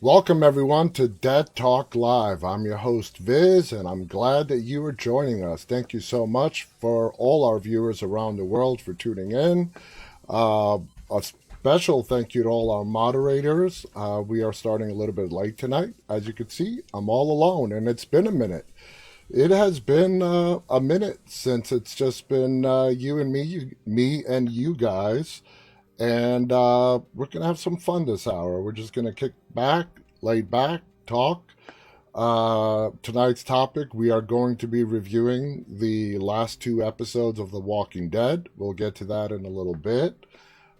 Welcome, everyone, to Dead Talk Live. I'm your host, Viz, and I'm glad that you are joining us. Thank you so much for all our viewers around the world for tuning in. A special thank you to all our moderators. We are starting a little bit late tonight. As you can see, I'm all alone, and it's been a minute. It has been a minute since it's just been you and me and you guys. And we're going to have some fun this hour. We're just going to kick back, laid back, talk. Tonight's topic, we are going to be reviewing the last two episodes of The Walking Dead. We'll get to that in a little bit.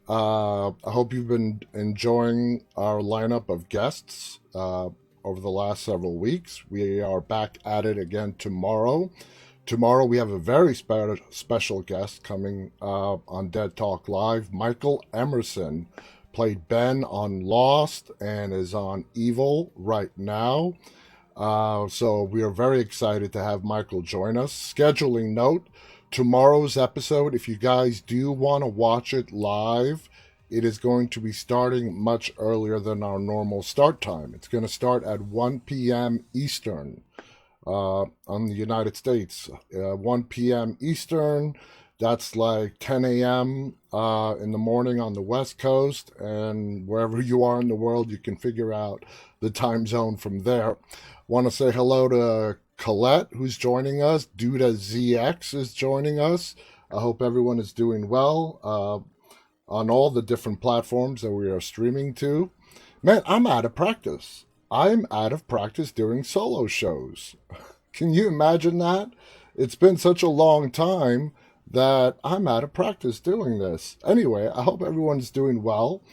I hope you've been enjoying our lineup of guests over the last several weeks. We are back at it again tomorrow. Tomorrow we have a very special guest coming on Dead Talk Live. Michael Emerson played Ben on Lost and is on Evil right now. So we are very excited to have Michael join us. Scheduling note, tomorrow's episode, if you guys do want to watch it live, it is going to be starting much earlier than our normal start time. It's going to start at 1 p.m. Eastern. On the United States, 1 p.m. Eastern. That's like 10 a.m. In the morning on the West Coast, and wherever you are in the world, you can figure out the time zone from there. Want to say hello to Colette, who's joining us. Duda ZX is joining us. I hope everyone is doing well on all the different platforms that we are streaming to. Man, I'm out of practice. I'm out of practice doing solo shows. Can you imagine that? It's been such a long time that I'm out of practice doing this. Anyway, I hope everyone's doing well.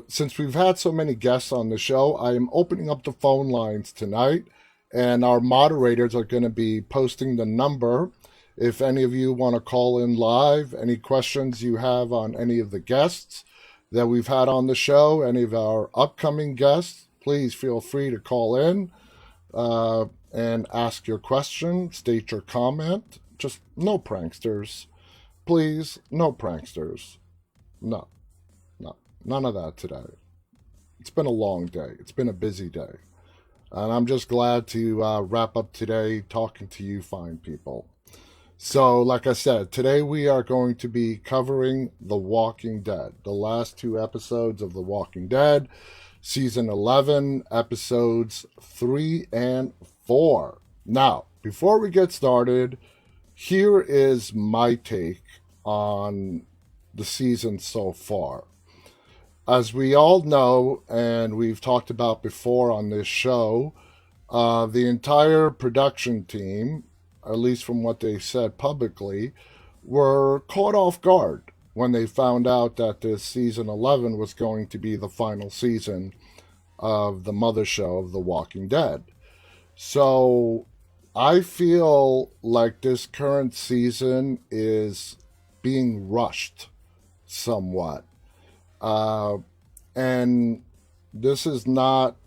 Since we've had so many guests on the show, I am opening up the phone lines tonight, and our moderators are going to be posting the number. If any of you want to call in live, any questions you have on any of the guests that we've had on the show, any of our upcoming guests, please feel free to call in and ask your question, state your comment. Just no pranksters. Please, no pranksters. No, none of that today. It's been a long day. It's been a busy day. And I'm just glad to wrap up today talking to you fine people. So, like I said, today we are going to be covering The Walking Dead, the last two episodes of The Walking Dead. Season 11, episodes 3 and 4. Now, before we get started, here is my take on the season so far. As we all know, and we've talked about before on this show, the entire production team, at least from what they said publicly, were caught off guard when they found out that this season 11 was going to be the final season of the mother show of The Walking Dead. So I feel like this current season is being rushed somewhat. And this is not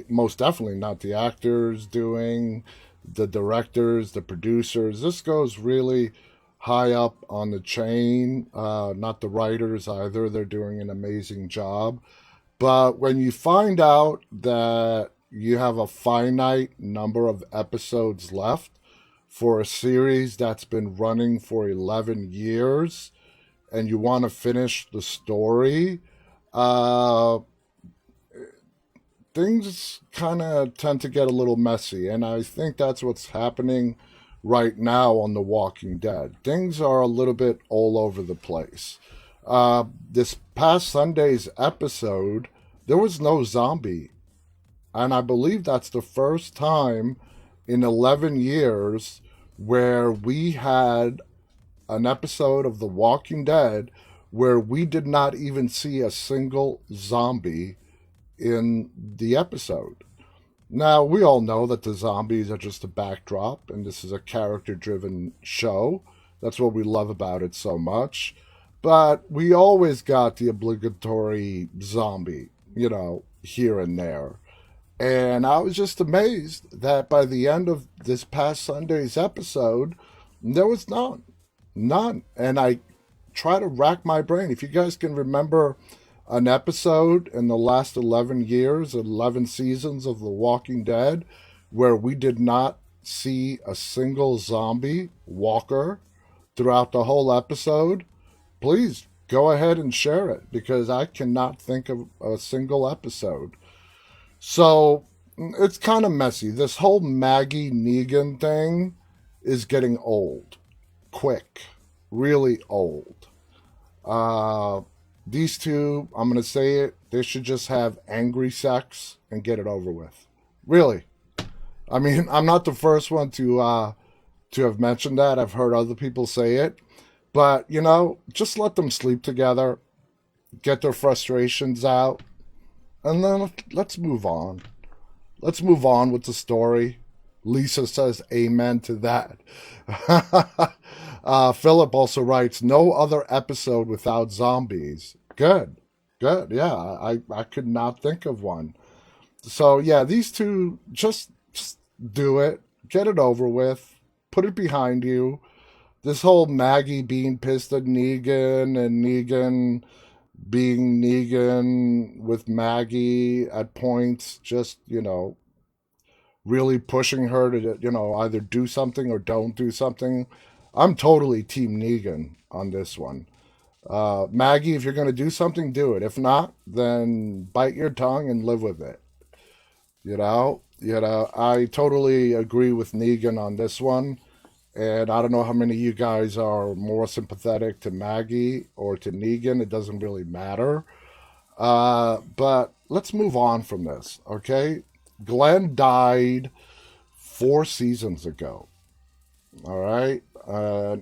most definitely not the actors doing, the directors, the producers. This goes really high up on the chain, not the writers either. They're doing an amazing job. But when you find out that you have a finite number of episodes left for a series that's been running for 11 years and you want to finish the story, things kind of tend to get a little messy. And I think that's what's happening right now on The Walking Dead. Things are a little bit all over the place. This past Sunday's episode, there was no zombie. And I believe that's the first time in 11 years where we had an episode of The Walking Dead where we did not even see a single zombie in the episode. Now, we all know that the zombies are just a backdrop, and this is a character-driven show. That's what we love about it so much. But we always got the obligatory zombie, here and there. And I was just amazed that by the end of this past Sunday's episode, there was none. None. And I try to rack my brain. If you guys can remember an episode in the last 11 years, 11 seasons of The Walking Dead, where we did not see a single zombie walker throughout the whole episode, please go ahead and share it because I cannot think of a single episode. So it's kind of messy. This whole Maggie Negan thing is getting old, quick, really old. Uh, these two, I'm going to say it, they should just have angry sex and get it over with. Really. I mean, I'm not the first one to have mentioned that. I've heard other people say it. But, just let them sleep together, get their frustrations out, and then let's move on. Let's move on with the story. Lisa says amen to that. Philip also writes, no other episode without zombies. Good. Good. Yeah, I could not think of one. So, yeah, these two, just do it. Get it over with. Put it behind you. This whole Maggie being pissed at Negan and Negan being Negan with Maggie at points, just, really pushing her to, either do something or don't do something. I'm totally Team Negan on this one. Maggie, if you're going to do something, do it. If not, then bite your tongue and live with it. I totally agree with Negan on this one. And I don't know how many of you guys are more sympathetic to Maggie or to Negan. It doesn't really matter. But let's move on from this, okay? Glenn died 4 seasons ago. All right.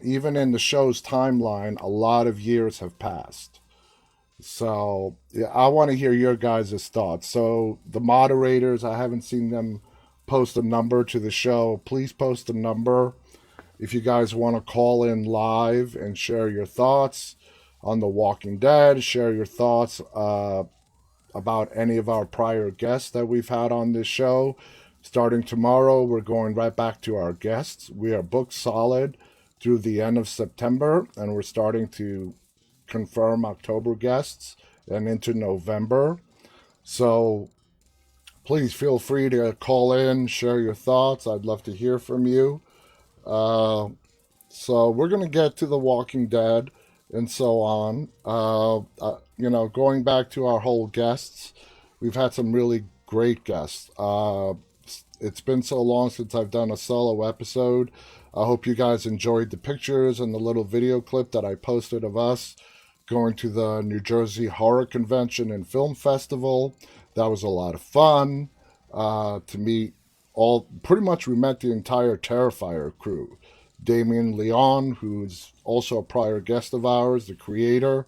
Even in the show's timeline, a lot of years have passed. So yeah, I want to hear your guys' thoughts. So the moderators, I haven't seen them post a number to the show. Please post a number if you guys want to call in live and share your thoughts on The Walking Dead. Share your thoughts about any of our prior guests that we've had on this show. Starting tomorrow, we're going right back to our guests. We are booked solid through the end of September, and we're starting to confirm October guests and into November. So please feel free to call in, share your thoughts. I'd love to hear from you. Uh, so we're going to get to The Walking Dead and so on. Going back to our whole guests, we've had some really great guests. It's been so long since I've done a solo episode. I hope you guys enjoyed the pictures and the little video clip that I posted of us going to the New Jersey Horror Convention and Film Festival. That was a lot of fun to meet pretty much we met the entire Terrifier crew. Damien Leon, who's also a prior guest of ours, the creator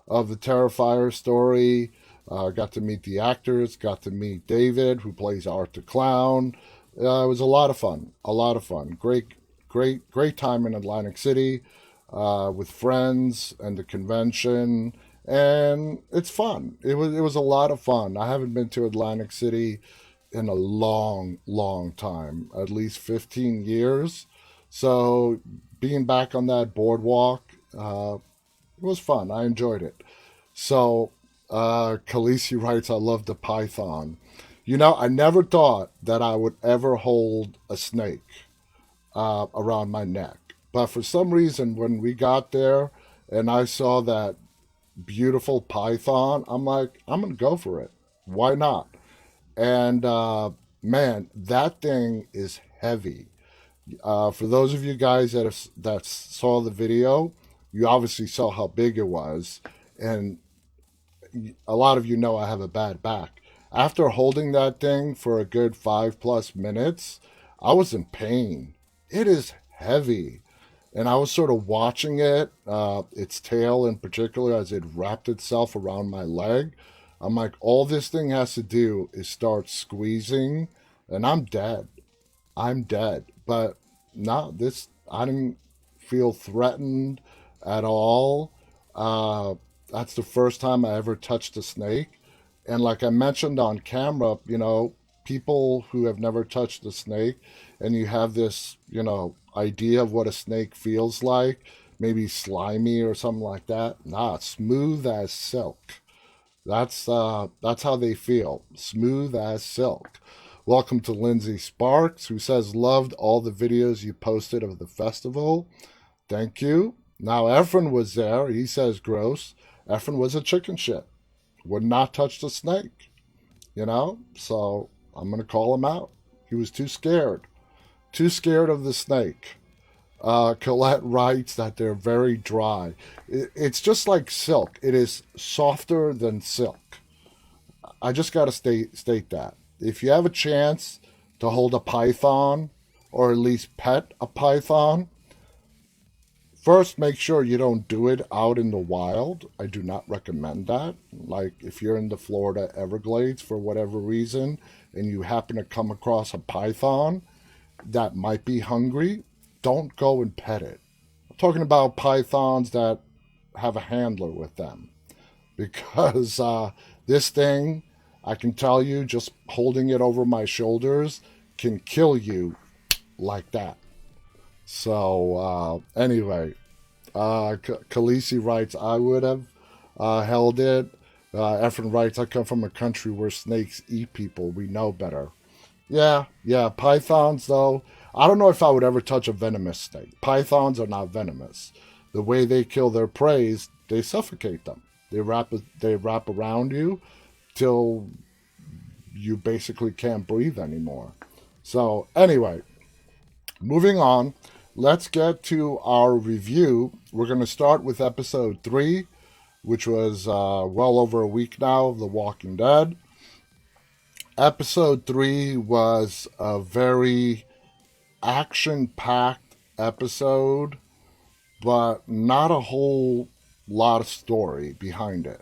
of the Terrifier story. Got to meet the actors, got to meet David, who plays Art the Clown. It was a lot of fun, a lot of fun. Great time in Atlantic City with friends and the convention. And it's fun. It was a lot of fun. I haven't been to Atlantic City in a long time, at least 15 years. So being back on that boardwalk, it was fun. I enjoyed it. So Khaleesi writes, I love the python. I never thought that I would ever hold a snake around my neck. But for some reason, when we got there and I saw that beautiful python, I'm like, I'm going to go for it. Why not? And man, that thing is heavy. For those of you guys that saw the video, you obviously saw how big it was, and a lot of you know I have a bad back. After holding that thing for a good 5+ minutes, I was in pain. It is heavy. And I was sort of watching its tail in particular, as it wrapped itself around my leg. I'm like, all this thing has to do is start squeezing, and I'm dead. I'm dead. But no, I didn't feel threatened at all. That's the first time I ever touched a snake. And like I mentioned on camera, people who have never touched a snake, and you have this, idea of what a snake feels like, maybe slimy or something like that. Nah, it's smooth as silk. That's how they feel. Smooth as silk. Welcome to Lindsay Sparks, who says loved all the videos you posted of the festival. Thank you. Now Efren was there. He says gross. Efren was a chicken shit. Would not touch the snake. So I'm gonna call him out. He was too scared of the snake. Colette writes that they're very dry. It's just like silk. It is softer than silk. I just got to state that. If you have a chance to hold a python or at least pet a python, first make sure you don't do it out in the wild. I do not recommend that. Like if you're in the Florida Everglades for whatever reason and you happen to come across a python that might be hungry, don't go and pet it. I'm talking about pythons that have a handler with them because this thing, I can tell you, just holding it over my shoulders can kill you like that. So, anyway, Khaleesi writes, I would have held it. Efren writes, I come from a country where snakes eat people. We know better. Yeah. Pythons, though, I don't know if I would ever touch a venomous snake. Pythons are not venomous. The way they kill their prey is they suffocate them. They wrap around you till you basically can't breathe anymore. So anyway, moving on. Let's get to our review. We're going to start with episode 3, which was well over a week now of The Walking Dead. Episode 3 was a very action-packed episode, but not a whole lot of story behind it.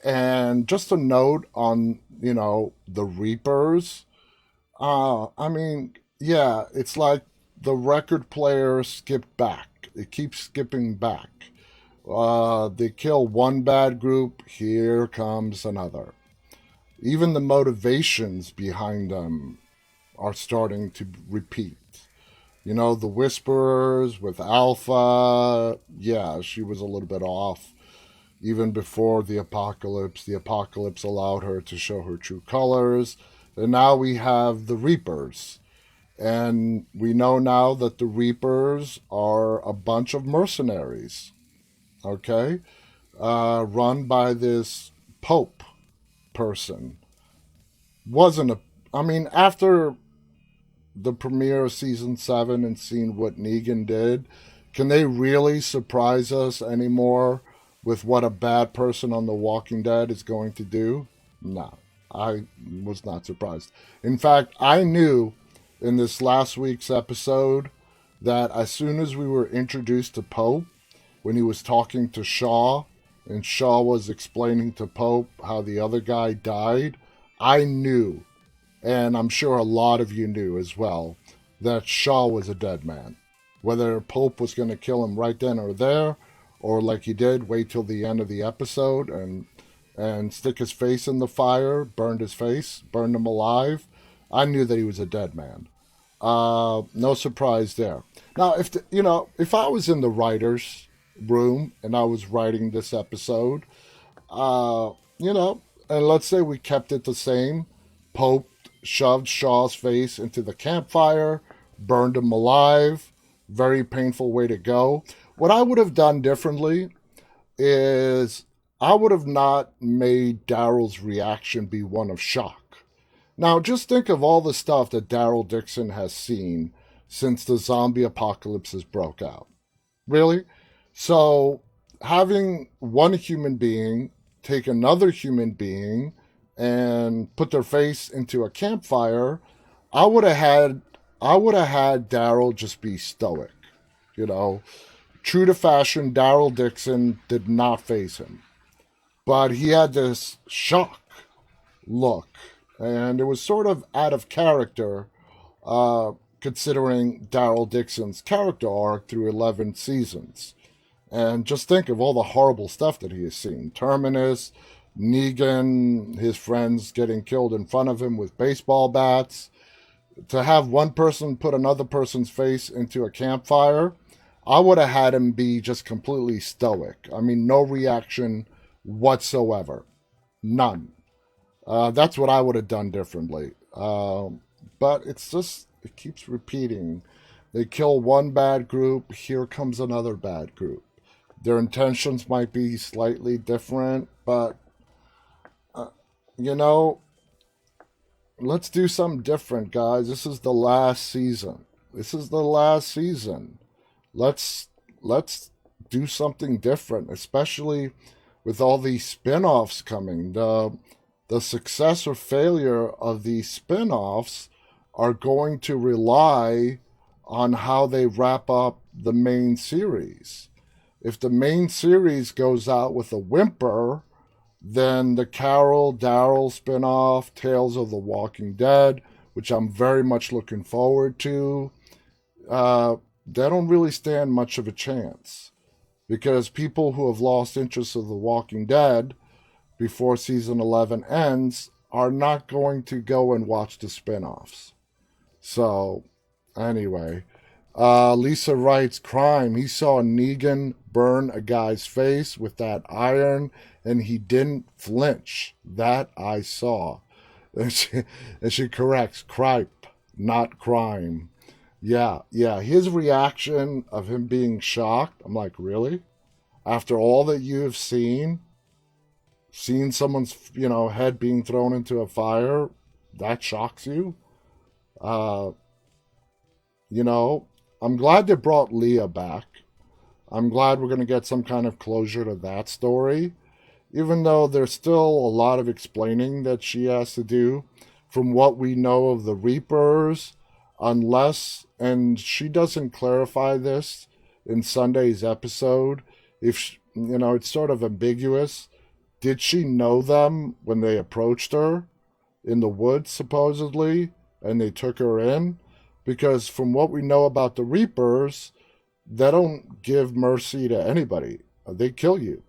And just a note on, the Reapers. It's like the record player skipped back. It keeps skipping back. They kill one bad group, here comes another. Even the motivations behind them are starting to repeat. The Whisperers with Alpha, yeah, she was a little bit off. Even before the apocalypse allowed her to show her true colors. And now we have the Reapers. And we know now that the Reapers are a bunch of mercenaries, okay? Run by this Pope person. After the premiere of season 7 and seeing what Negan did, can they really surprise us anymore with what a bad person on The Walking Dead is going to do? No, I was not surprised. In fact, I knew in this last week's episode that as soon as we were introduced to Pope, when he was talking to Shaw, and Shaw was explaining to Pope how the other guy died, I knew, and I'm sure a lot of you knew as well, that Shaw was a dead man. Whether Pope was going to kill him right then or there, or like he did, wait till the end of the episode and stick his face in the fire, burned his face, burned him alive, I knew that he was a dead man. No surprise there. Now, if I was in the writer's room and I was writing this episode, and let's say we kept it the same, Pope shoved Shaw's face into the campfire, burned him alive, very painful way to go. What I would have done differently is I would have not made Daryl's reaction be one of shock. Now, just think of all the stuff that Daryl Dixon has seen since the zombie apocalypses broke out. Really? So, having one human being take another human being and put their face into a campfire, I would have had Daryl just be stoic. True to fashion, Daryl Dixon did not face him. But he had this shock look. And it was sort of out of character, considering Daryl Dixon's character arc through 11 seasons. And just think of all the horrible stuff that he has seen. Terminus, Negan, his friends getting killed in front of him with baseball bats. To have one person put another person's face into a campfire, I would have had him be just completely stoic. No reaction whatsoever. None. That's what I would have done differently. But it's just, it keeps repeating. They kill one bad group, here comes another bad group. Their intentions might be slightly different, but, you know, let's do something different, guys. This is the last season. This is the last season. Let's let's do something different, especially with all these spin-offs coming. The success or failure of these spin-offs are going to rely on how they wrap up the main series. If the main series goes out with a whimper, then the Carol Daryl spinoff, Tales of the Walking Dead, which I'm very much looking forward to, they don't really stand much of a chance because people who have lost interest of The Walking Dead before season 11 ends are not going to go and watch the spinoffs. So, anyway, Lisa writes, crime. He saw Negan burn a guy's face with that iron and he didn't flinch. That I saw. And she corrects, cripe, not crime. Yeah. His reaction of him being shocked, I'm like, really? After all that you have seen someone's, head being thrown into a fire, that shocks you? Uh, you know, I'm glad they brought Leah back. I'm glad we're going to get some kind of closure to that story, even though there's still a lot of explaining that she has to do from what we know of the Reapers, unless, and she doesn't clarify this in Sunday's episode, if, it's sort of ambiguous. Did she know them when they approached her in the woods, supposedly, and they took her in? Because from what we know about the Reapers, they don't give mercy to anybody. They kill you.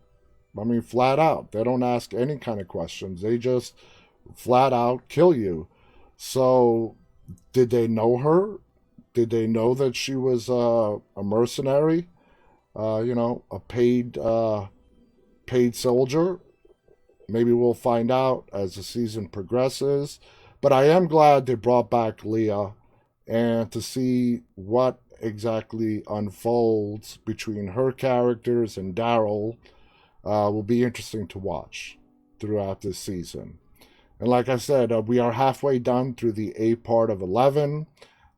I mean, flat out. They don't ask any kind of questions. They just flat out kill you. So, did they know her? Did they know that she was a mercenary? A paid soldier? Maybe we'll find out as the season progresses. But I am glad they brought back Leah and to see what exactly unfolds between her characters and Daryl will be interesting to watch throughout this season. And like I said, we are halfway done through the A part of 11.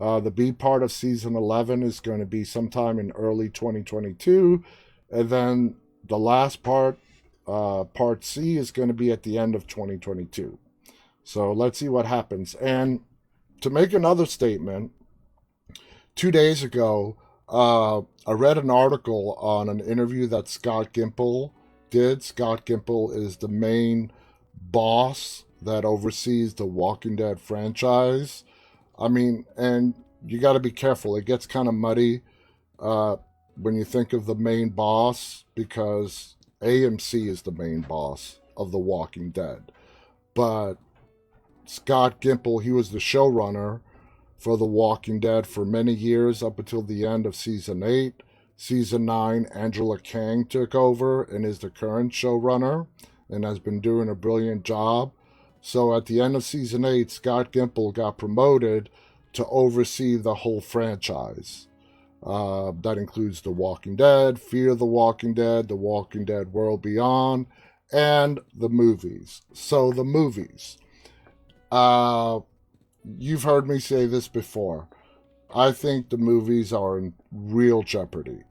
The B part of season 11 is going to be sometime in early 2022. And then the last part, part C, is going to be at the end of 2022. So let's see what happens. And to make another statement, 2 days ago, I read an article on an interview that Scott Gimple did. Scott Gimple is the main boss that oversees the Walking Dead franchise. I mean, and you got to be careful. It gets kind of muddy when you think of the main boss because AMC is the main boss of The Walking Dead. But Scott Gimple, he was the showrunner for The Walking Dead for many years up until the end of season 8. Season 9, Angela Kang took over and is the current showrunner and has been doing a brilliant job. So at the end of season 8, Scott Gimple got promoted to oversee the whole franchise. That includes The Walking Dead, Fear the Walking Dead, The Walking Dead World Beyond, and the movies. So the movies. You've heard me say this before. I think the movies are in real jeopardy.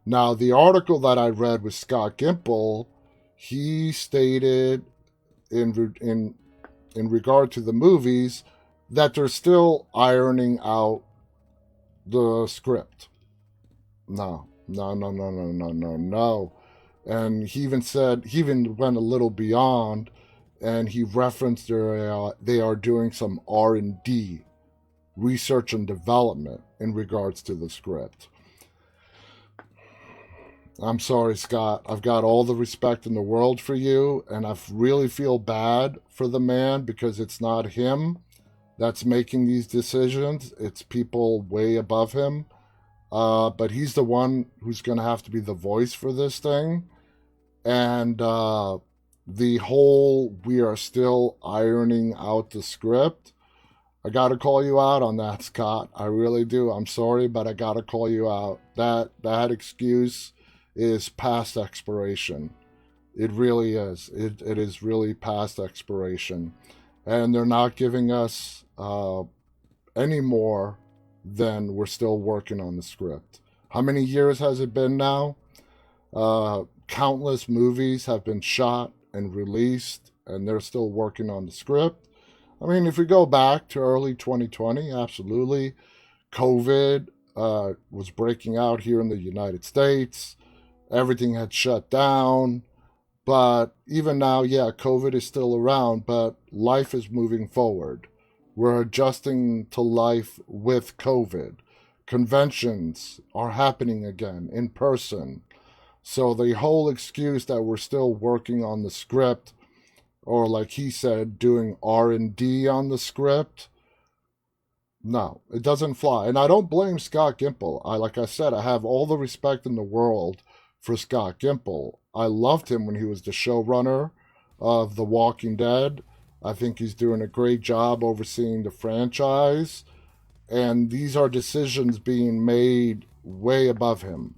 Now, the article that I read with Scott Gimple, he stated in regard to the movies that they're still ironing out the script. No. And he even went a little beyond, and he referenced they are doing some R&D, research and development, in regards to the script. I'm sorry, Scott. I've got all the respect in the world for you, and I really feel bad for the man because it's not him that's making these decisions. It's people way above him. But he's the one who's going to have to be the voice for this thing. And the whole we are still ironing out the script, I gotta call you out on that, Scott. I really do. I'm sorry, but I gotta call you out. That excuse is past expiration. It really is. It is really past expiration, and they're not giving us any more than we're still working on the script. How many years has it been now? Countless movies have been shot and released, and they're still working on the script. I mean, if we go back to early 2020, absolutely. COVID was breaking out here in the United States. Everything had shut down. But even now, yeah, COVID is still around, but life is moving forward. We're adjusting to life with COVID. Conventions are happening again in person. So the whole excuse that we're still working on the script, or like he said, doing R&D on the script, no, it doesn't fly. And I don't blame Scott Gimple. Like I said, I have all the respect in the world for Scott Gimple. I loved him when he was the showrunner of The Walking Dead. I think he's doing a great job overseeing the franchise. And these are decisions being made way above him.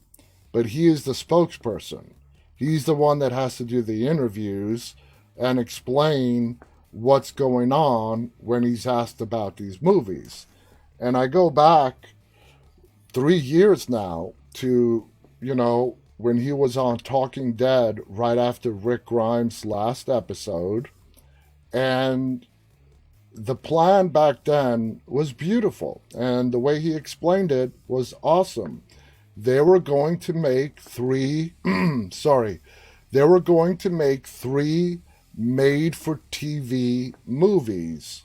But he is the spokesperson. He's the one that has to do the interviews and explain what's going on when he's asked about these movies. And I go back 3 years now to, when he was on Talking Dead right after Rick Grimes' last episode. And the plan back then was beautiful. And the way he explained it was awesome. They were going to make three made-for-TV movies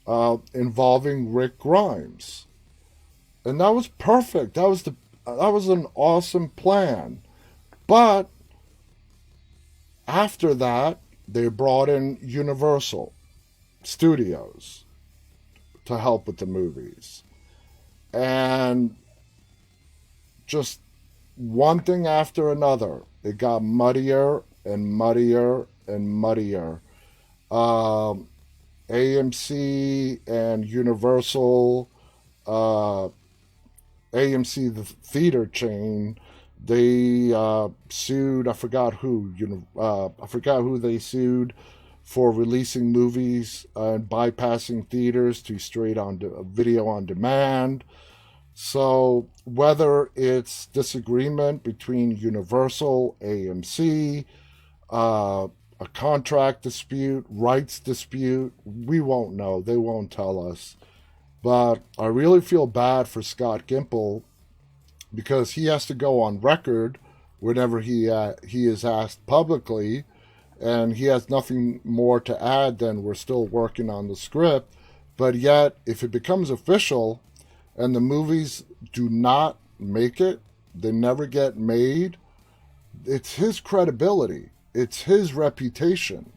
involving Rick Grimes, and that was perfect. That was an awesome plan. But after that, they brought in Universal Studios to help with the movies, and just one thing after another, it got muddier and muddier and muddier. AMC and Universal, AMC, the theater chain, they sued. I forgot who. I forgot who they sued for releasing movies and bypassing theaters to straight on video on demand. So whether it's disagreement between Universal, AMC, a contract dispute, rights dispute, we won't know. They won't tell us. But I really feel bad for Scott Gimple because he has to go on record whenever he is asked publicly, and he has nothing more to add than we're still working on the script. But yet, if it becomes official and the movies do not make it, they never get made, it's his credibility, it's his reputation.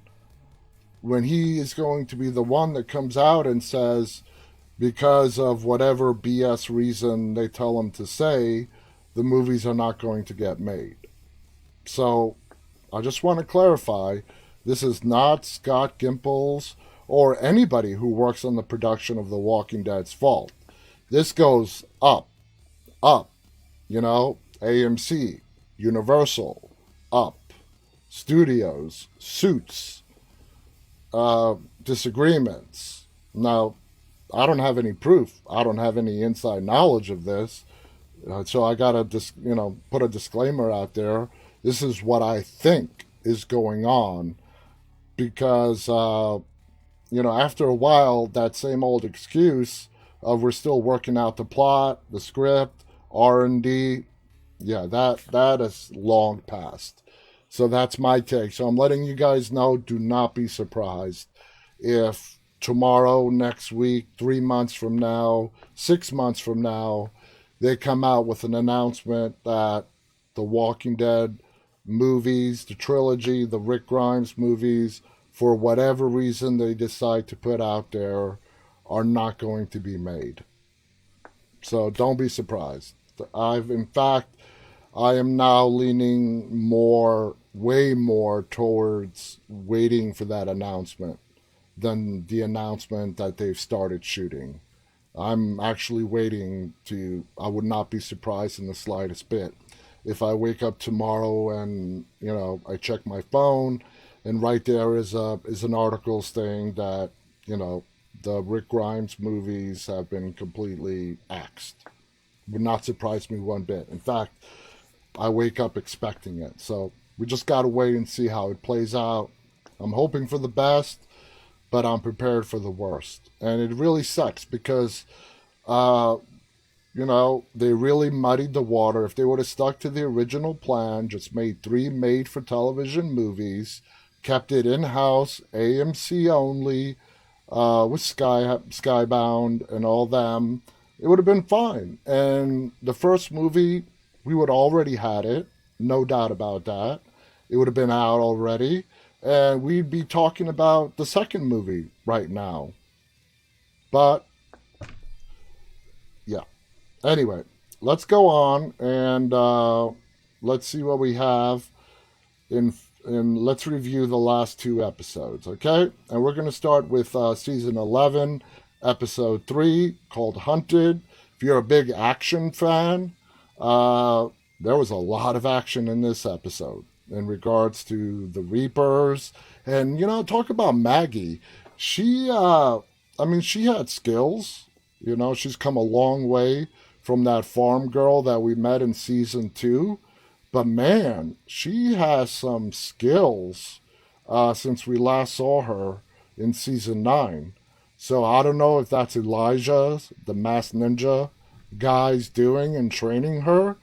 When he is going to be the one that comes out and says, because of whatever BS reason they tell him to say, the movies are not going to get made. So I just want to clarify, this is not Scott Gimple's or anybody who works on the production of The Walking Dead's fault. This goes up, AMC, Universal, up, studios, suits, disagreements. Now, I don't have any proof. I don't have any inside knowledge of this. So I got to, put a disclaimer out there. This is what I think is going on because, after a while, that same old excuse of we're still working out the plot, the script, R&D, yeah, that is long past. So that's my take. So I'm letting you guys know, do not be surprised if tomorrow, next week, 3 months from now, 6 months from now, they come out with an announcement that the Walking Dead movies, the trilogy, the Rick Grimes movies, for whatever reason they decide to put out there, are not going to be made. So don't be surprised. In fact, I am now leaning more way more towards waiting for that announcement than the announcement that they've started shooting. I'm actually waiting to, I would not be surprised in the slightest bit if I wake up tomorrow and, I check my phone and right there is an article saying that, you know, the Rick Grimes movies have been completely axed. Would not surprise me one bit. In fact, I wake up expecting it. So we just got to wait and see how it plays out. I'm hoping for the best, but I'm prepared for the worst. And it really sucks because, uh, they really muddied the water. If they would have stuck to the original plan, just made three made for television movies, kept it in house, AMC only, with Skybound and all them, it would have been fine. And the first movie, we would already had it, no doubt about that. It would have been out already, and we'd be talking about the second movie right now. But yeah. Anyway, let's go on and let's see what we have in and let's review the last two episodes, okay? And we're going to start with season 11, episode 3, called Hunted. If you're a big action fan, uh, there was a lot of action in this episode in regards to the Reapers. And, talk about Maggie. She, she had skills. She's come a long way from that farm girl that we met in season 2. But man, she has some skills since we last saw her in season 9. So I don't know if that's Elijah, the masked ninja guy's doing and training her,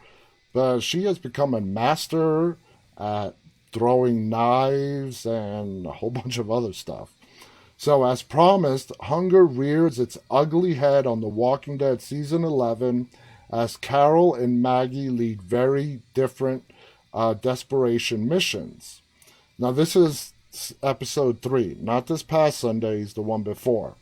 but she has become a master at throwing knives and a whole bunch of other stuff. So, as promised, hunger rears its ugly head on The Walking Dead season 11 as Carol and Maggie lead very different desperation missions. Now, this is episode 3, not this past Sunday's, the one before.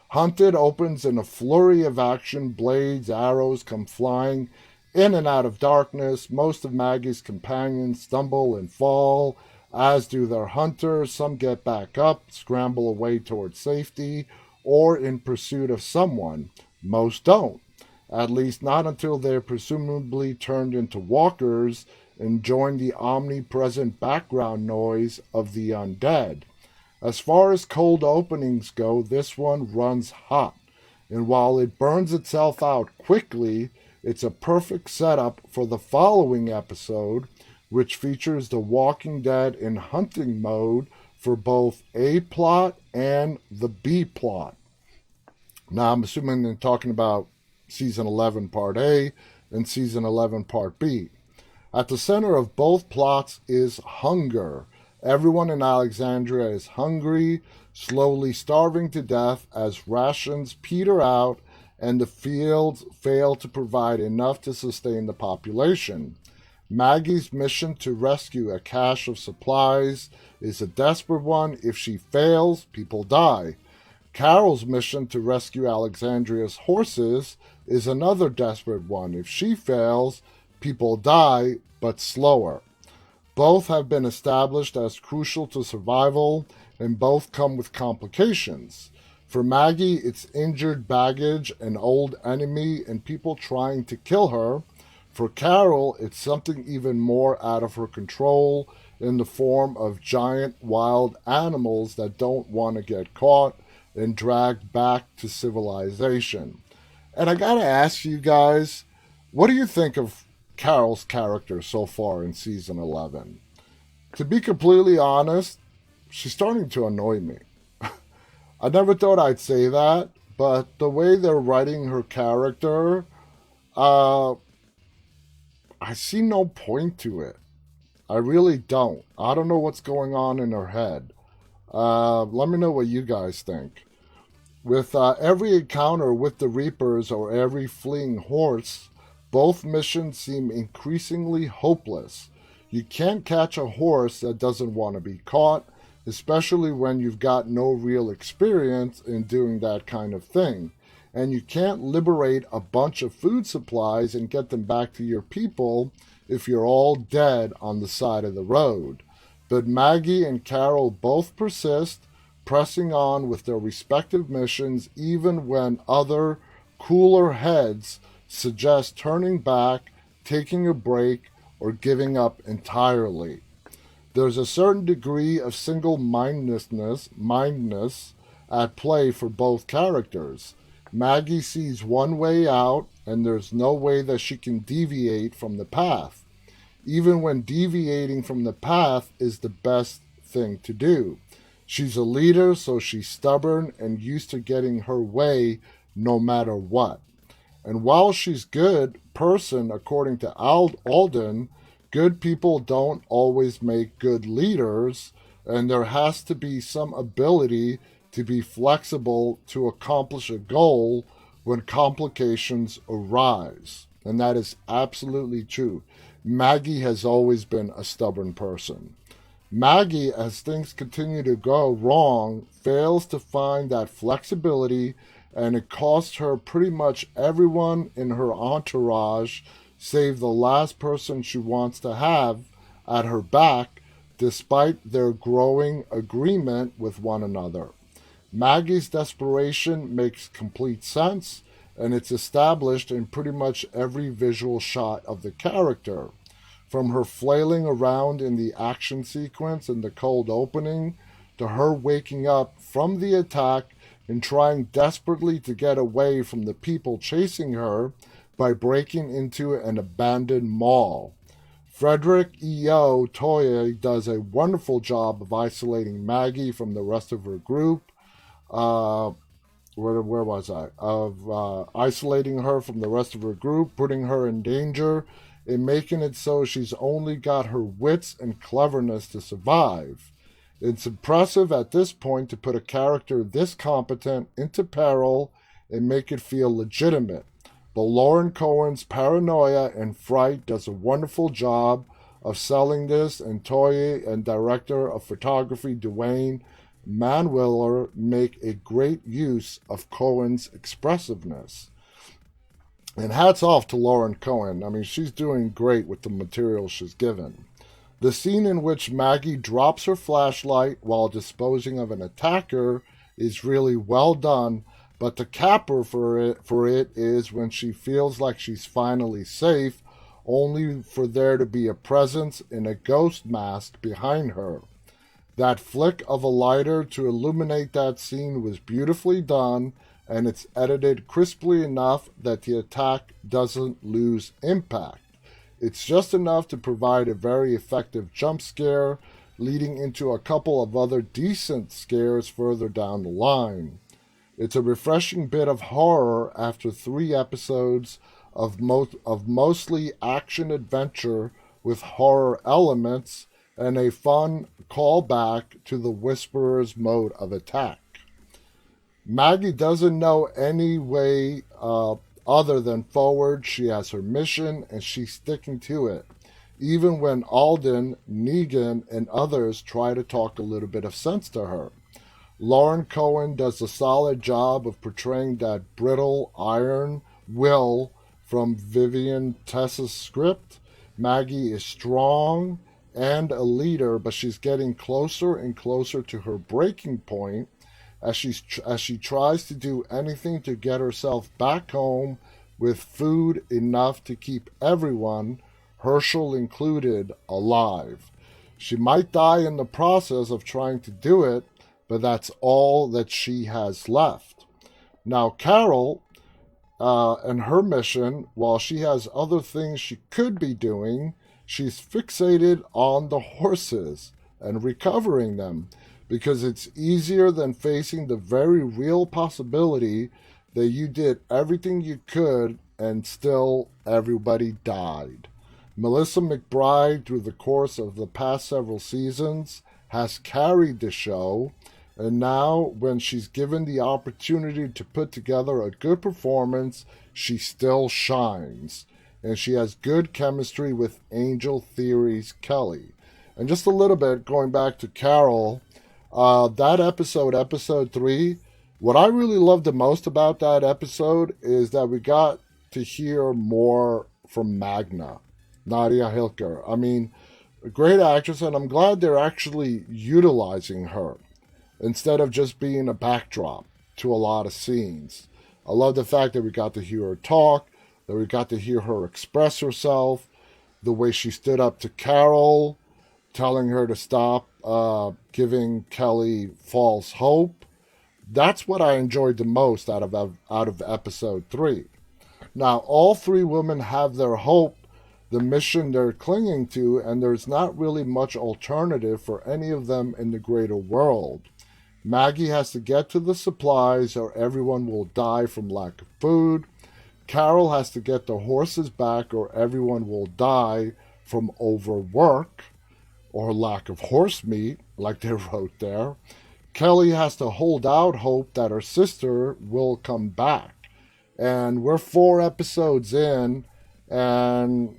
Hunted opens in a flurry of action. Blades, arrows come flying in and out of darkness. Most of Maggie's companions stumble and fall, as do their hunters. Some get back up, scramble away towards safety, or in pursuit of someone. Most don't. At least not until they're presumably turned into walkers and join the omnipresent background noise of the undead. As far as cold openings go, this one runs hot. And while it burns itself out quickly, it's a perfect setup for the following episode, which features The Walking Dead in hunting mode for both A plot and the B plot. Now, I'm assuming they're talking about season 11 part A and season 11 part B. At the center of both plots is hunger. Everyone in Alexandria is hungry, slowly starving to death as rations peter out and the fields fail to provide enough to sustain the population. Maggie's mission to rescue a cache of supplies is a desperate one. If she fails, people die. Carol's mission to rescue Alexandria's horses is another desperate one. If she fails, people die, but slower. Both have been established as crucial to survival, and both come with complications. For Maggie, it's injured baggage, an old enemy, and people trying to kill her. For Carol, it's something even more out of her control in the form of giant wild animals that don't want to get caught and dragged back to civilization. And I gotta ask you guys, what do you think of Carol's character so far in season 11? To be completely honest, she's starting to annoy me. I never thought I'd say that, but the way they're writing her character, uh, I see no point to it. I really don't. I don't know what's going on in her head. Let me know what you guys think. With every encounter with the Reapers or every fleeing horse, both missions seem increasingly hopeless. You can't catch a horse that doesn't want to be caught, especially when you've got no real experience in doing that kind of thing. And you can't liberate a bunch of food supplies and get them back to your people if you're all dead on the side of the road. But Maggie and Carol both persist, pressing on with their respective missions even when other, cooler heads suggest turning back, taking a break, or giving up entirely. There's a certain degree of single-mindedness at play for both characters. Maggie sees one way out, and there's no way that she can deviate from the path, even when deviating from the path is the best thing to do. She's a leader, so she's stubborn and used to getting her way no matter what. And while she's good person, according to Alden, good people don't always make good leaders, and there has to be some ability to be flexible to accomplish a goal when complications arise. And that is absolutely true. Maggie has always been a stubborn person. Maggie, as things continue to go wrong, fails to find that flexibility, and it costs her pretty much everyone in her entourage, save the last person she wants to have at her back, despite their growing agreement with one another. Maggie's desperation makes complete sense, and it's established in pretty much every visual shot of the character. From her flailing around in the action sequence in the cold opening, to her waking up from the attack and trying desperately to get away from the people chasing her by breaking into an abandoned mall. Frederick E.O. Toye does a wonderful job of isolating Maggie from the rest of her group. Where was I? Of isolating her from the rest of her group, putting her in danger, and making it so she's only got her wits and cleverness to survive. It's impressive at this point to put a character this competent into peril and make it feel legitimate. But Lauren Cohen's paranoia and fright does a wonderful job of selling this, and Toye and director of photography Dwayne Manwiller make a great use of Cohen's expressiveness. And hats off to Lauren Cohen. I mean, she's doing great with the material she's given. The scene in which Maggie drops her flashlight while disposing of an attacker is really well done, but the capper for it is when she feels like she's finally safe, only for there to be a presence in a ghost mask behind her. That flick of a lighter to illuminate that scene was beautifully done, and it's edited crisply enough that the attack doesn't lose impact. It's just enough to provide a very effective jump scare, leading into a couple of other decent scares further down the line. It's a refreshing bit of horror after 3 episodes of mostly action-adventure with horror elements, and a fun callback to the Whisperer's mode of attack. Maggie doesn't know any way other than forward. She has her mission, and she's sticking to it, even when Alden, Negan, and others try to talk a little bit of sense to her. Lauren Cohen does a solid job of portraying that brittle iron will from Vivian Tess's script. Maggie is strong and a leader, but she's getting closer and closer to her breaking point as she tries to do anything to get herself back home with food enough to keep everyone, Herschel included, alive. She might die in the process of trying to do it, but that's all that she has left. Now, Carol and her mission, while she has other things she could be doing, she's fixated on the horses and recovering them, because it's easier than facing the very real possibility that you did everything you could and still everybody died. Melissa McBride, through the course of the past several seasons, has carried the show, and now when she's given the opportunity to put together a good performance, she still shines. And she has good chemistry with Angel Theory's Kelly. And just a little bit, going back to Carol, that episode 3, what I really loved the most about that episode is that we got to hear more from Magna, Nadia Hilker. I mean, A great actress, and I'm glad they're actually utilizing her instead of just being a backdrop to a lot of scenes. I love the fact that we got to hear her talk, that we got to hear her express herself, the way she stood up to Carol, telling her to stop giving Kelly false hope. That's what I enjoyed the most out of episode 3. Now, all 3 women have their hope, the mission they're clinging to, and there's not really much alternative for any of them in the greater world. Maggie has to get to the supplies or everyone will die from lack of food. Carol has to get the horses back or everyone will die from overwork or lack of horse meat, like they wrote there. Kelly has to hold out hope that her sister will come back. And we're 4 episodes in, and,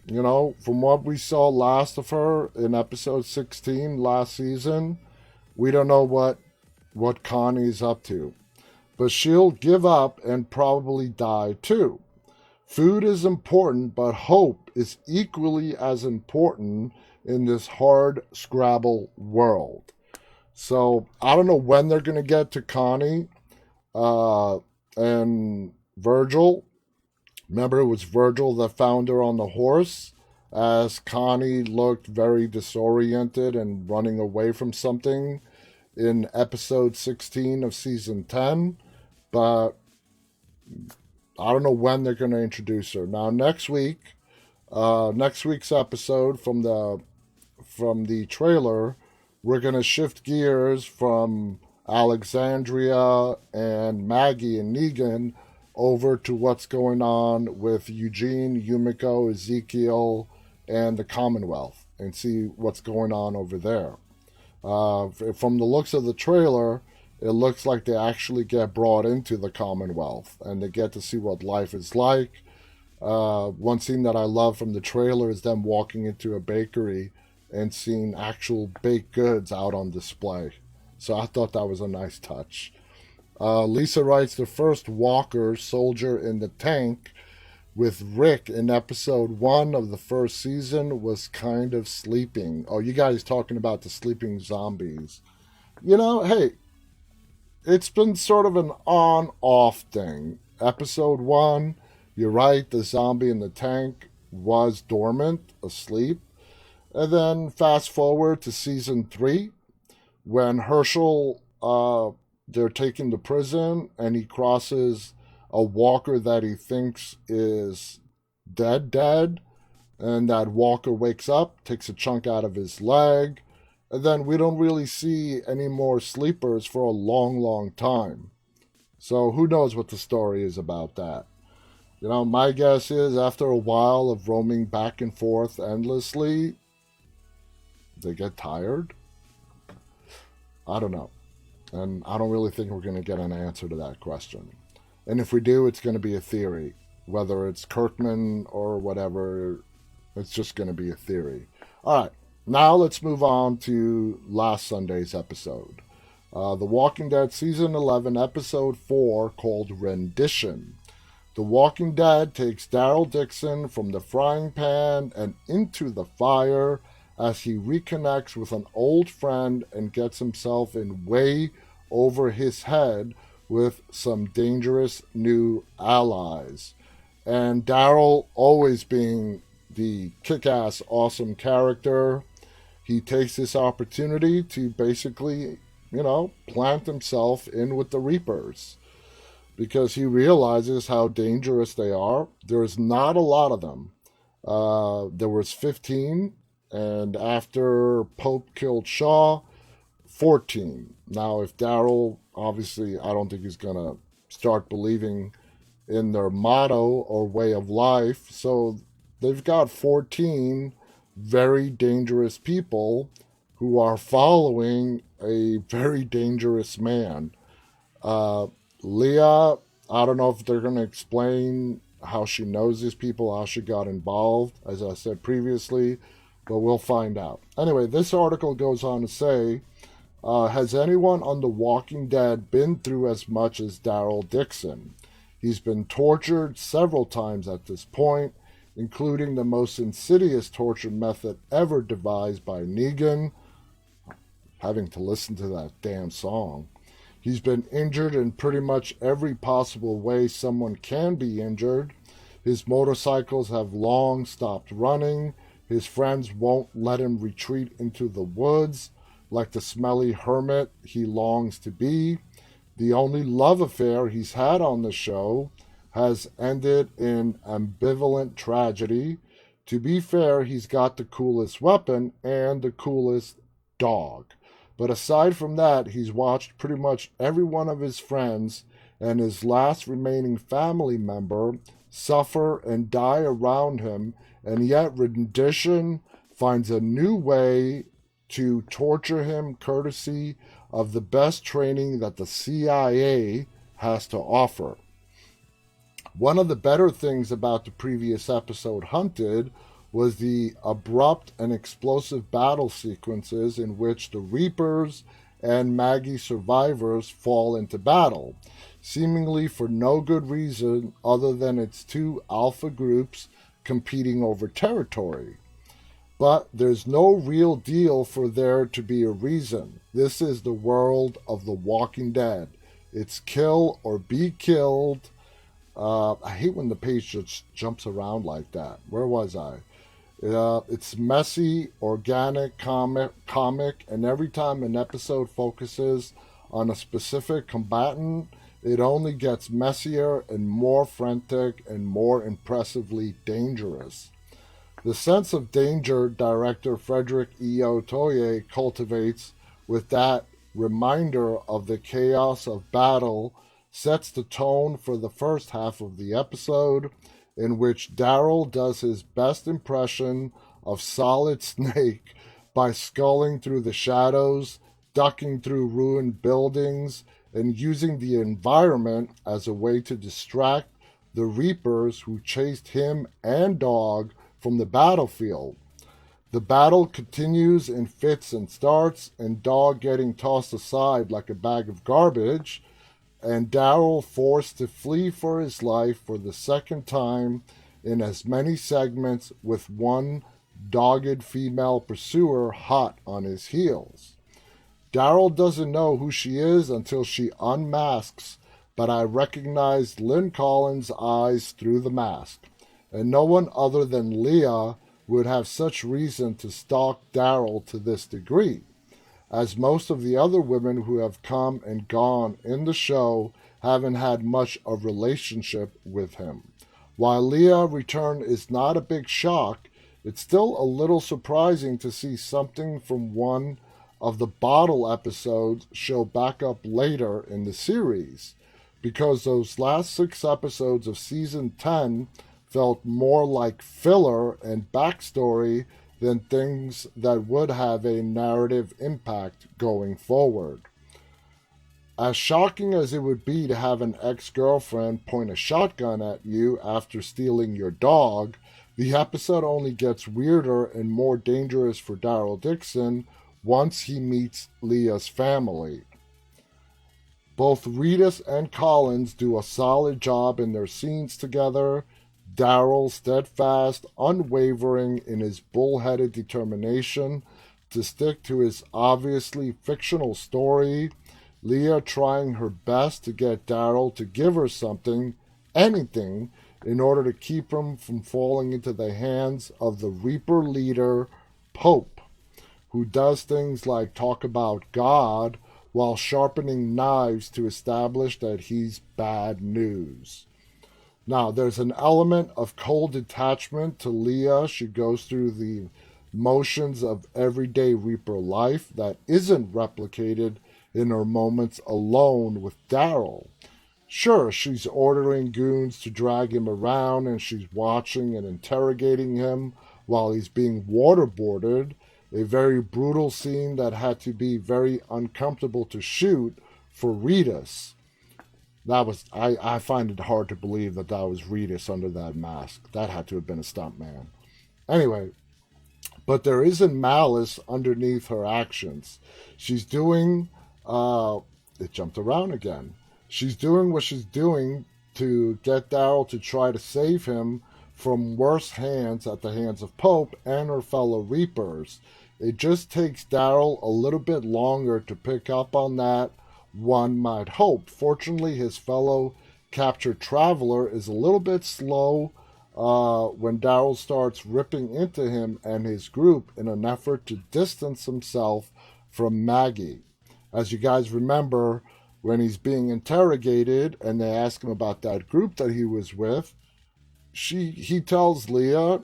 from what we saw last of her in episode 16 last season, we don't know what Connie's up to. But she'll give up and probably die too. Food is important, but hope is equally as important in this hard Scrabble world. So I don't know when they're going to get to Connie and Virgil. Remember, it was Virgil that found her on the horse, as Connie looked very disoriented and running away from something in episode 16 of season 10. But I don't know when they're going to introduce her. Now, next week's episode from the trailer, we're going to shift gears from Alexandria and Maggie and Negan over to what's going on with Eugene, Yumiko, Ezekiel, and the Commonwealth, and see what's going on over there. From the looks of the trailer, it looks like they actually get brought into the Commonwealth, and they get to see what life is like. One scene that I love from the trailer is them walking into a bakery and seeing actual baked goods out on display. So I thought that was a nice touch. Lisa writes, the first Walker soldier in the tank with Rick in episode 1 of the first season was kind of sleeping. Oh, you guys talking about the sleeping zombies. Hey, it's been sort of an on-off thing. Episode 1, you're right, the zombie in the tank was dormant, asleep. And then fast forward to season 3, when Herschel, they're taken to prison, and he crosses a walker that he thinks is dead, and that walker wakes up, takes a chunk out of his leg, and then we don't really see any more sleepers for a long, long time. So who knows what the story is about that. My guess is after a while of roaming back and forth endlessly, they get tired. I don't know. And I don't really think we're going to get an answer to that question. And if we do, it's going to be a theory. Whether it's Kirkman or whatever, it's just going to be a theory. All right, now let's move on to last Sunday's episode. The Walking Dead Season 11, Episode 4, called Rendition. The Walking Dead takes Daryl Dixon from the frying pan and into the fire as he reconnects with an old friend and gets himself in way over his head with some dangerous new allies. And Daryl, always being the kick-ass awesome character, he takes this opportunity to basically, plant himself in with the Reapers, because he realizes how dangerous they are. There's not a lot of them. There was 15, and after Pope killed Shaw, 14. Now, if Daryl, obviously, I don't think he's going to start believing in their motto or way of life. So they've got 14 very dangerous people who are following a very dangerous man. Leah, I don't know if they're going to explain how she knows these people, how she got involved, as I said previously, but we'll find out. Anyway, this article goes on to say, has anyone on The Walking Dead been through as much as Daryl Dixon? He's been tortured several times at this point. including the most insidious torture method ever devised by Negan, having to listen to that damn song. He's been injured in pretty much every possible way someone can be injured. His motorcycles have long stopped running. His friends won't let him retreat into the woods like the smelly hermit he longs to be. The only love affair he's had on the show has ended in ambivalent tragedy. To be fair, he's got the coolest weapon and the coolest dog. But aside from that, he's watched pretty much every one of his friends and his last remaining family member suffer and die around him, and yet rendition finds a new way to torture him courtesy of the best training that the CIA has to offer. One of the better things about the previous episode, Hunted, was the abrupt and explosive battle sequences in which the Reapers and Maggie survivors fall into battle, seemingly for no good reason other than it's two alpha groups competing over territory. But there's no real deal for there to be a reason. This is the world of The Walking Dead. It's kill or be killed. I hate when the page just jumps around like that. Where was I? It's messy, organic comic, and every time an episode focuses on a specific combatant, it only gets messier and more frantic and more impressively dangerous. The sense of danger director Frederick E. Otoye cultivates with that reminder of the chaos of battle sets the tone for the first half of the episode, in which Daryl does his best impression of Solid Snake by sculling through the shadows, ducking through ruined buildings, and using the environment as a way to distract the Reapers who chased him and Dog from the battlefield. The battle continues in fits and starts, and Dog getting tossed aside like a bag of garbage, and Daryl forced to flee for his life for the second time in as many segments, with one dogged female pursuer hot on his heels. Daryl doesn't know who she is until she unmasks, but I recognized Lynn Collins' eyes through the mask, and no one other than Leah would have such reason to stalk Daryl to this degree, as most of the other women who have come and gone in the show haven't had much of a relationship with him. While Leah's return is not a big shock, it's still a little surprising to see something from one of the bottle episodes show back up later in the series, because those last 6 episodes of season 10 felt more like filler and backstory than things that would have a narrative impact going forward. As shocking as it would be to have an ex-girlfriend point a shotgun at you after stealing your dog, the episode only gets weirder and more dangerous for Daryl Dixon once he meets Leah's family. Both Reedus and Collins do a solid job in their scenes together. Daryl steadfast, unwavering in his bullheaded determination to stick to his obviously fictional story. Leah trying her best to get Daryl to give her something, anything, in order to keep him from falling into the hands of the Reaper leader, Pope, who does things like talk about God while sharpening knives to establish that he's bad news. Now, there's an element of cold detachment to Leah. She goes through the motions of everyday Reaper life that isn't replicated in her moments alone with Daryl. Sure, she's ordering goons to drag him around, and she's watching and interrogating him while he's being waterboarded, a very brutal scene that had to be very uncomfortable to shoot for Reedus. I find it hard to believe that was Reedus under that mask. That had to have been a stuntman. Anyway, but there isn't malice underneath her actions. She's doing, it jumped around again. She's doing what she's doing to get Daryl to try to save him from worse hands at the hands of Pope and her fellow Reapers. It just takes Daryl a little bit longer to pick up on that, one might hope. Fortunately, his fellow captured traveler is a little bit slow when Daryl starts ripping into him and his group in an effort to distance himself from Maggie. As you guys remember, when he's being interrogated and they ask him about that group that he was with, he tells Leah,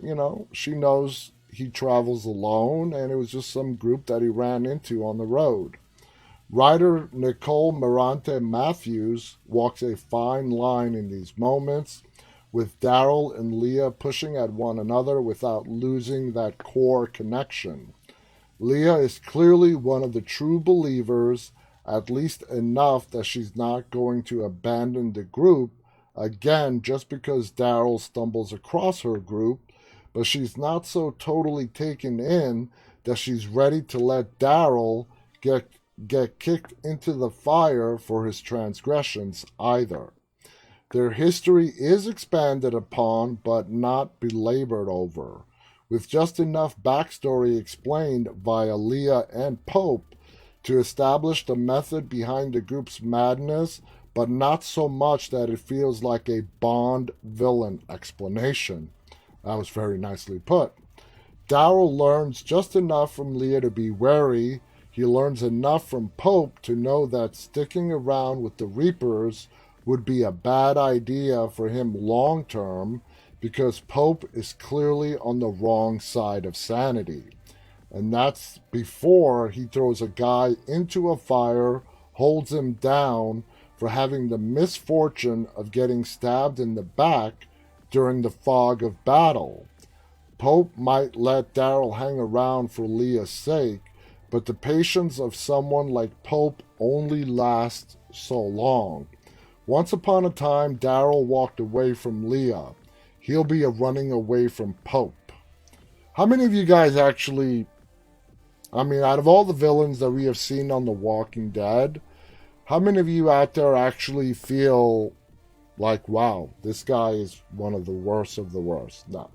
she knows he travels alone and it was just some group that he ran into on the road. Writer Nicole Morante Matthews walks a fine line in these moments, with Daryl and Leah pushing at one another without losing that core connection. Leah is clearly one of the true believers, at least enough that she's not going to abandon the group, again, just because Daryl stumbles across her group, but she's not so totally taken in that she's ready to let Daryl get kicked into the fire for his transgressions either. Their history is expanded upon but not belabored over, with just enough backstory explained via Leah and Pope to establish the method behind the group's madness, but not so much that it feels like a Bond villain explanation. That was very nicely put. Daryl learns just enough from Leah to be wary. He learns enough from Pope to know that sticking around with the Reapers would be a bad idea for him long term, because Pope is clearly on the wrong side of sanity. And that's before he throws a guy into a fire, holds him down for having the misfortune of getting stabbed in the back during the fog of battle. Pope might let Daryl hang around for Leah's sake, but the patience of someone like Pope only lasts so long. Once upon a time, Daryl walked away from Leah. He'll be running away from Pope. How many of you guys actually, out of all the villains that we have seen on The Walking Dead, how many of you out there actually feel like, wow, this guy is one of the worst of the worst? No.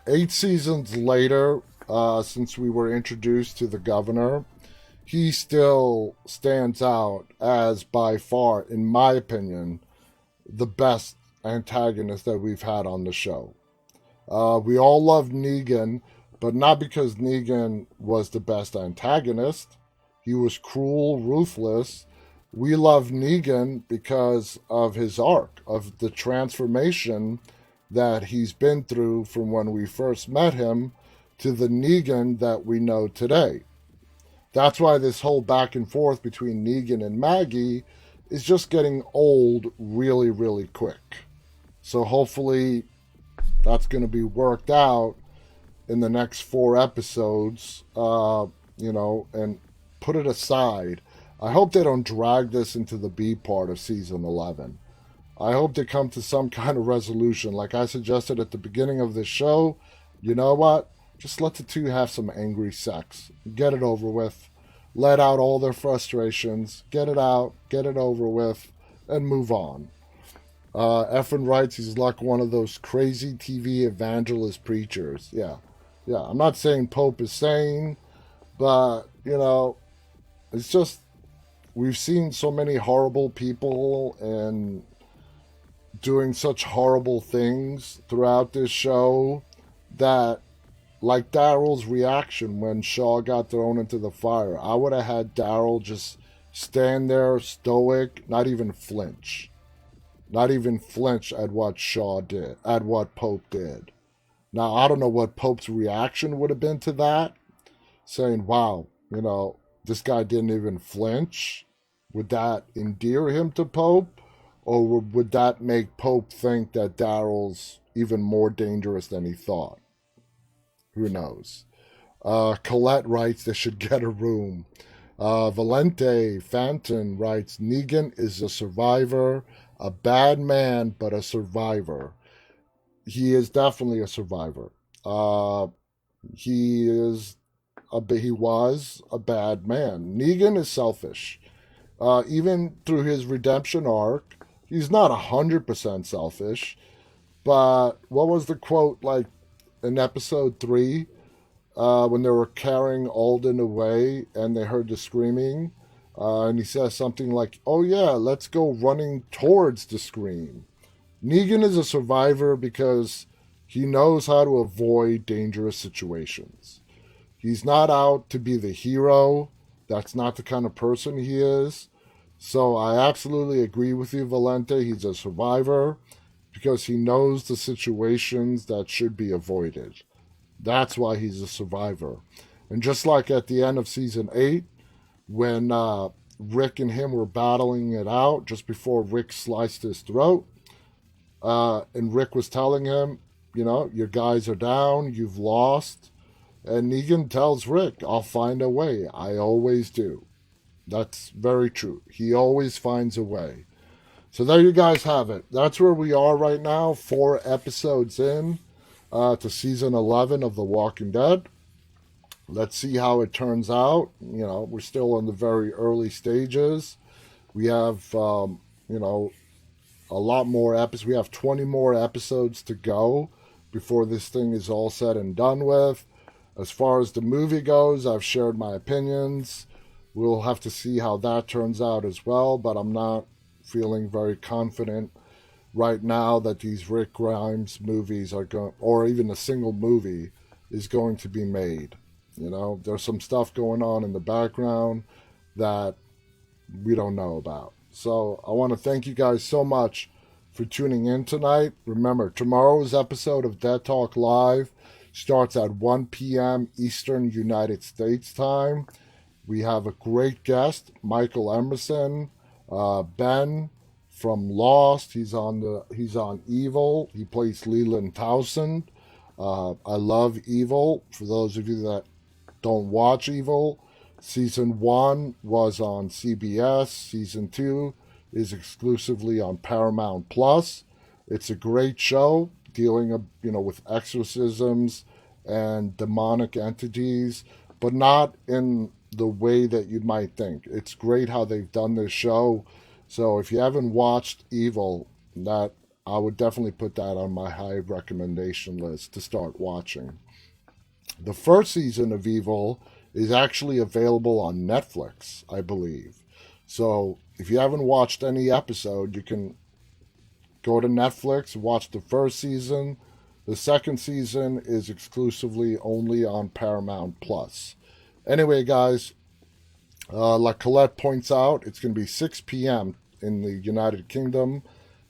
8 seasons later, since we were introduced to the governor, he still stands out as by far, in my opinion, the best antagonist that we've had on the show. We all loved Negan, but not because Negan was the best antagonist. He was cruel, ruthless. We love Negan because of his arc, of the transformation that he's been through from when we first met him to the Negan that we know today. That's why this whole back and forth between Negan and Maggie is just getting old really, really quick. So hopefully that's going to be worked out in the next 4 episodes, and put it aside. I hope they don't drag this into the B part of season 11. I hope they come to some kind of resolution. Like I suggested at the beginning of this show, you know what? Just let the two have some angry sex. Get it over with. Let out all their frustrations. Get it out. Get it over with. And move on. Effin writes he's like one of those crazy TV evangelist preachers. Yeah. I'm not saying Pope is sane, but, it's just we've seen so many horrible people and doing such horrible things throughout this show that, like Daryl's reaction when Shaw got thrown into the fire, I would have had Daryl just stand there stoic, not even flinch at what Shaw did, at what Pope did. Now, I don't know what Pope's reaction would have been to that, saying, wow, this guy didn't even flinch. Would that endear him to Pope? Or would that make Pope think that Daryl's even more dangerous than he thought? Who knows? Colette writes they should get a room. Valente Fanton writes Negan is a survivor, a bad man, but a survivor. He is definitely a survivor. He was a bad man. Negan is selfish. Even through his redemption arc, he's not 100% selfish. But what was the quote like in episode 3 when they were carrying Alden away and they heard the screaming? And he says something like, "Oh, yeah, let's go running towards the scream." Negan is a survivor because he knows how to avoid dangerous situations. He's not out to be the hero. That's not the kind of person he is. So I absolutely agree with you, Valente. He's a survivor because he knows the situations that should be avoided. That's why he's a survivor. And just like at the end of season 8, when Rick and him were battling it out just before Rick sliced his throat, and Rick was telling him, your guys are down, you've lost. And Negan tells Rick, "I'll find a way. I always do." That's very true. He always finds a way. So there you guys have it. That's where we are right now, 4 episodes in to season 11 of The Walking Dead. Let's see how it turns out. We're still in the very early stages. We have, a lot more episodes. We have 20 more episodes to go before this thing is all said and done with. As far as the movie goes, I've shared my opinions. We'll have to see how that turns out as well, but I'm not feeling very confident right now that these Rick Grimes movies are going, or even a single movie is going to be made. There's some stuff going on in the background that we don't know about. So I want to thank you guys so much for tuning in tonight. Remember, tomorrow's episode of Dead Talk Live starts at 1 p.m. Eastern United States time. We have a great guest, Michael Emerson, Ben from Lost. He's on Evil. He plays Leland Townsend. I love Evil. For those of you that don't watch Evil, season 1 was on CBS. Season 2 is exclusively on Paramount Plus. It's a great show dealing, with exorcisms and demonic entities, but not in the way that you might think. It's great how they've done this show. So if you haven't watched Evil, that I would definitely put that on my high recommendation list to start watching. The first season of Evil is actually available on Netflix, I believe. So if you haven't watched any episode, you can go to Netflix, watch the first season. The second season is exclusively only on Paramount Plus. Anyway, guys, like Colette points out, it's going to be 6 p.m. in the United Kingdom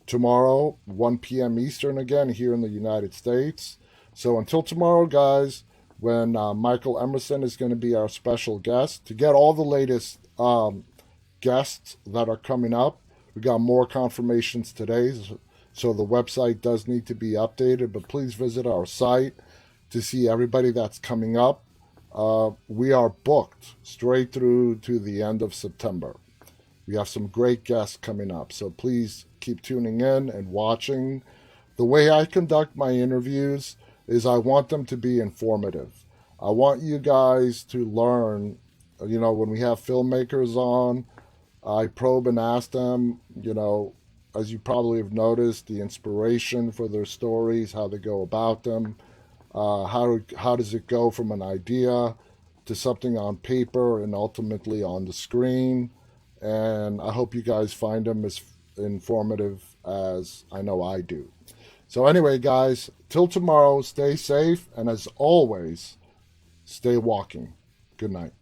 tomorrow, 1 p.m. Eastern again here in the United States. So until tomorrow, guys, when Michael Emerson is going to be our special guest, to get all the latest guests that are coming up. We got more confirmations today, so the website does need to be updated, but please visit our site to see everybody that's coming up. We are booked straight through to the end of September. We have some great guests coming up, so please keep tuning in and watching. The way I conduct my interviews is I want them to be informative. I want you guys to learn, when we have filmmakers on, I probe and ask them, as you probably have noticed, the inspiration for their stories, how they go about them, how does it go from an idea to something on paper and ultimately on the screen. And I hope you guys find them as informative as I know I do. So anyway, guys, till tomorrow, stay safe, and as always, stay walking. Good night.